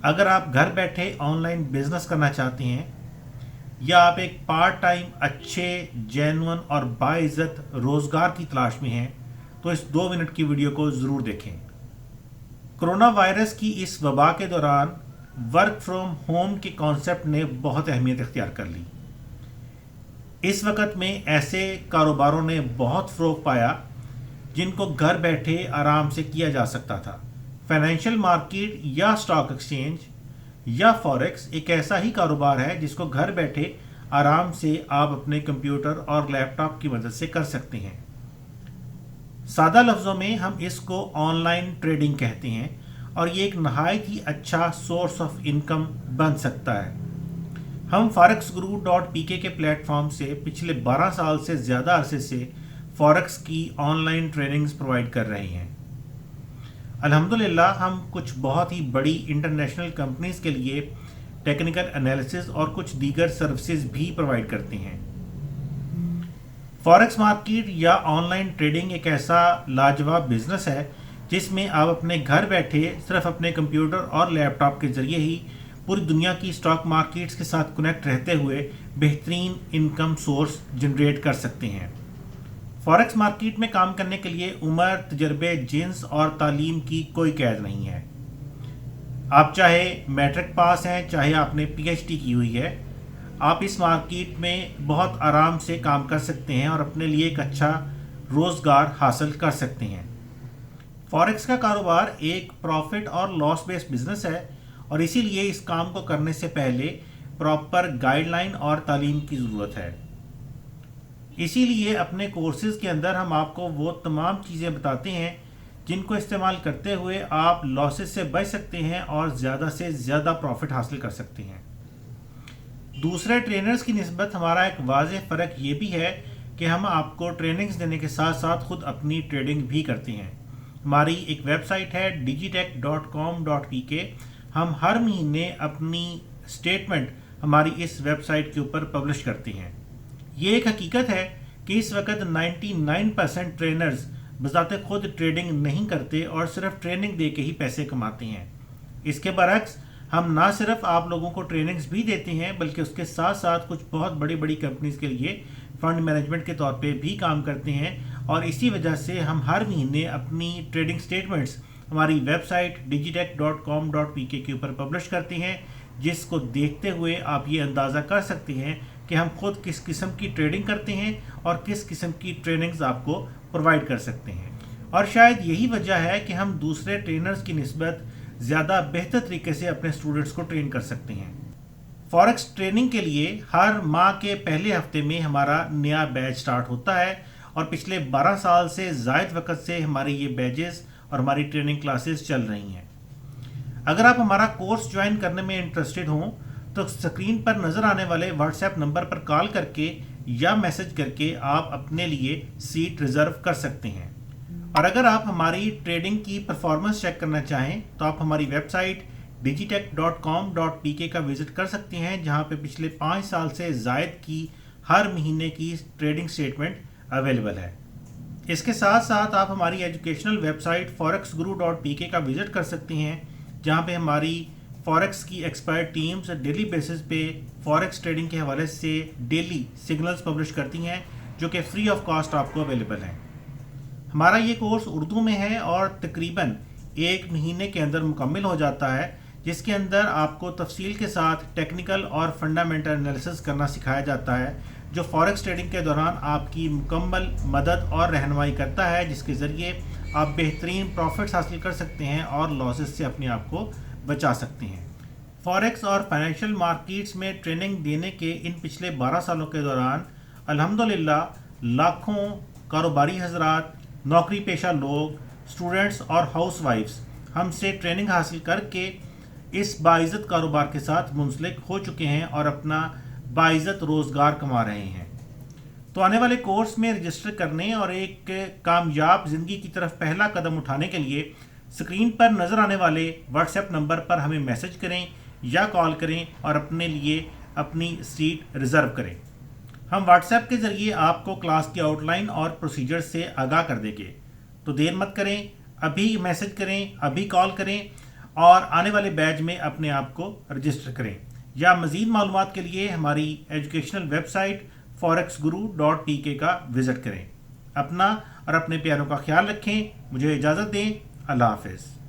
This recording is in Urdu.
اگر آپ گھر بیٹھے آن لائن بزنس کرنا چاہتے ہیں یا آپ ایک پارٹ ٹائم اچھے جینون اور باعزت روزگار کی تلاش میں ہیں تو اس 2 منٹ کی ویڈیو کو ضرور دیکھیں۔ کرونا وائرس کی اس وبا کے دوران ورک فرام ہوم کے کانسیپٹ نے بہت اہمیت اختیار کر لی۔ اس وقت میں ایسے کاروباروں نے بہت فروغ پایا جن کو گھر بیٹھے آرام سے کیا جا سکتا تھا۔ فائنینشیل مارکیٹ یا اسٹاک ایکسچینج یا فوریکس ایک ایسا ہی کاروبار ہے جس کو گھر بیٹھے آرام سے آپ اپنے کمپیوٹر اور لیپ ٹاپ کی مدد سے کر سکتے ہیں۔ سادہ لفظوں میں ہم اس کو آن لائن ٹریڈنگ کہتے ہیں اور یہ ایک نہایت ہی اچھا سورس آف انکم بن سکتا ہے۔ ہم forex.guru.pk کے پلیٹ فارم سے پچھلے 12 سال سے زیادہ عرصے سے فوریکس کی آن لائن ٹریننگز پرووائڈ کر رہے ہیں۔ الحمدللہ ہم کچھ بہت ہی بڑی انٹرنیشنل کمپنیز کے لیے ٹیکنیکل انالیسز اور کچھ دیگر سروسز بھی پرووائڈ کرتے ہیں۔ فوریکس مارکیٹ یا آن لائن ٹریڈنگ ایک ایسا لاجواب بزنس ہے جس میں آپ اپنے گھر بیٹھے صرف اپنے کمپیوٹر اور لیپ ٹاپ کے ذریعے ہی پوری دنیا کی اسٹاک مارکیٹس کے ساتھ کنیکٹ رہتے ہوئے بہترین انکم سورس جنریٹ کر سکتے ہیں۔ فوریکس مارکیٹ میں کام کرنے کے لیے عمر، تجربے، جنس اور تعلیم کی کوئی قید نہیں ہے۔ آپ چاہے میٹرک پاس ہیں، چاہے آپ نے پی ایچ ڈی کی ہوئی ہے، آپ اس مارکیٹ میں بہت آرام سے کام کر سکتے ہیں اور اپنے لیے ایک اچھا روزگار حاصل کر سکتے ہیں۔ فوریکس کا کاروبار ایک پروفٹ اور لاس بیس بزنس ہے اور اسی لیے اس کام کو کرنے سے پہلے پراپر گائیڈ لائن اور تعلیم کی ضرورت ہے۔ اسی لیے اپنے کورسز کے اندر ہم آپ کو وہ تمام چیزیں بتاتے ہیں جن کو استعمال کرتے ہوئے آپ لاسز سے بچ سکتے ہیں اور زیادہ سے زیادہ پروفٹ حاصل کر سکتے ہیں۔ دوسرے ٹرینرز کی نسبت ہمارا ایک واضح فرق یہ بھی ہے کہ ہم آپ کو ٹریننگز دینے کے ساتھ ساتھ خود اپنی ٹریڈنگ بھی کرتے ہیں۔ ہماری ایک ویب سائٹ ہے digitech.com.pk۔ ہم ہر مہینے اپنی اسٹیٹمنٹ ہماری اس ویب سائٹ کے اوپر پبلش کرتے ہیں۔ یہ ایک حقیقت ہے کہ اس وقت 99% ٹرینرز بذات خود ٹریڈنگ نہیں کرتے اور صرف ٹریننگ دے کے ہی پیسے کماتے ہیں۔ اس کے برعکس ہم نہ صرف آپ لوگوں کو ٹریننگز بھی دیتے ہیں بلکہ اس کے ساتھ ساتھ کچھ بہت بڑی بڑی کمپنیز کے لیے فنڈ مینجمنٹ کے طور پہ بھی کام کرتے ہیں، اور اسی وجہ سے ہم ہر مہینے اپنی ٹریڈنگ سٹیٹمنٹس ہماری ویب سائٹ digitech.com.pk کے اوپر پبلش کرتے ہیں، جس کو دیکھتے ہوئے آپ یہ اندازہ کر سکتے ہیں کہ ہم خود کس قسم کی ٹریڈنگ کرتے ہیں اور کس قسم کی ٹریننگز آپ کو پرووائڈ کر سکتے ہیں۔ اور شاید یہی وجہ ہے کہ ہم دوسرے ٹرینرز کی نسبت زیادہ بہتر طریقے سے اپنے اسٹوڈنٹس کو ٹرین کر سکتے ہیں۔ فوریکس ٹریننگ کے لیے ہر ماہ کے پہلے ہفتے میں ہمارا نیا بیچ سٹارٹ ہوتا ہے اور پچھلے 12 سال سے زائد وقت سے ہمارے یہ بیچز اور ہماری ٹریننگ کلاسز چل رہی ہیں۔ اگر آپ ہمارا کورس جوائن کرنے میں انٹرسٹڈ ہوں تو اسکرین پر نظر آنے والے واٹس ایپ نمبر پر کال کر کے یا میسج کر کے آپ اپنے لیے سیٹ ریزرو کر سکتے ہیں۔ اور اگر آپ ہماری ٹریڈنگ کی پرفارمنس چیک کرنا چاہیں تو آپ ہماری ویب سائٹ digitech.com.pk کا وزٹ کر سکتے ہیں، جہاں پہ پچھلے 5 سال سے زائد کی ہر مہینے کی ٹریڈنگ سٹیٹمنٹ اویلیبل ہے۔ اس کے ساتھ ساتھ آپ ہماری ایجوکیشنل ویب سائٹ forex.guru.pk کا وزٹ کر سکتے ہیں، جہاں پہ ہماری فوریکس کی ایکسپرٹ ٹیمز ڈیلی بیسس پہ فوریکس ٹریڈنگ کے حوالے سے ڈیلی سگنلز پبلش کرتی ہیں جو کہ فری آف کاسٹ آپ کو اویلیبل ہیں۔ ہمارا یہ کورس اردو میں ہے اور تقریباً 1 مہینے کے اندر مکمل ہو جاتا ہے، جس کے اندر آپ کو تفصیل کے ساتھ ٹیکنیکل اور فنڈامنٹل انالیسس کرنا سکھایا جاتا ہے، جو فوریکس ٹریڈنگ کے دوران آپ کی مکمل مدد اور رہنمائی کرتا ہے، جس کے ذریعے آپ بہترین پروفٹس حاصل کر سکتے ہیں اور لاسز سے اپنے آپ کو بچا سکتے ہیں۔ فوریکس اور فائنینشیل مارکیٹس میں ٹریننگ دینے کے ان پچھلے 12 سالوں کے دوران الحمدللہ لاکھوں کاروباری حضرات، نوکری پیشہ لوگ، اسٹوڈنٹس اور ہاؤس وائفز ہم سے ٹریننگ حاصل کر کے اس باعزت کاروبار کے ساتھ منسلک ہو چکے ہیں اور اپنا باعزت روزگار کما رہے ہیں۔ تو آنے والے کورس میں رجسٹر کرنے اور ایک کامیاب زندگی کی طرف پہلا قدم اٹھانے کے لیے اسکرین پر نظر آنے والے واٹس ایپ نمبر پر ہمیں میسج کریں یا کال کریں اور اپنے لیے اپنی سیٹ ریزرو کریں۔ ہم واٹس ایپ کے ذریعے آپ کو کلاس کی آؤٹ لائن اور پروسیجر سے آگاہ کر دیں گے، تو دیر مت کریں، ابھی میسج کریں، ابھی کال کریں اور آنے والے بیچ میں اپنے آپ کو رجسٹر کریں، یا مزید معلومات کے لیے ہماری ایجوکیشنل ویب سائٹ forexguru.tk کا وزٹ کریں۔ اپنا اور اپنے پیاروں کا خیال رکھیں، مجھے اجازت دیں، اللہ حافظ۔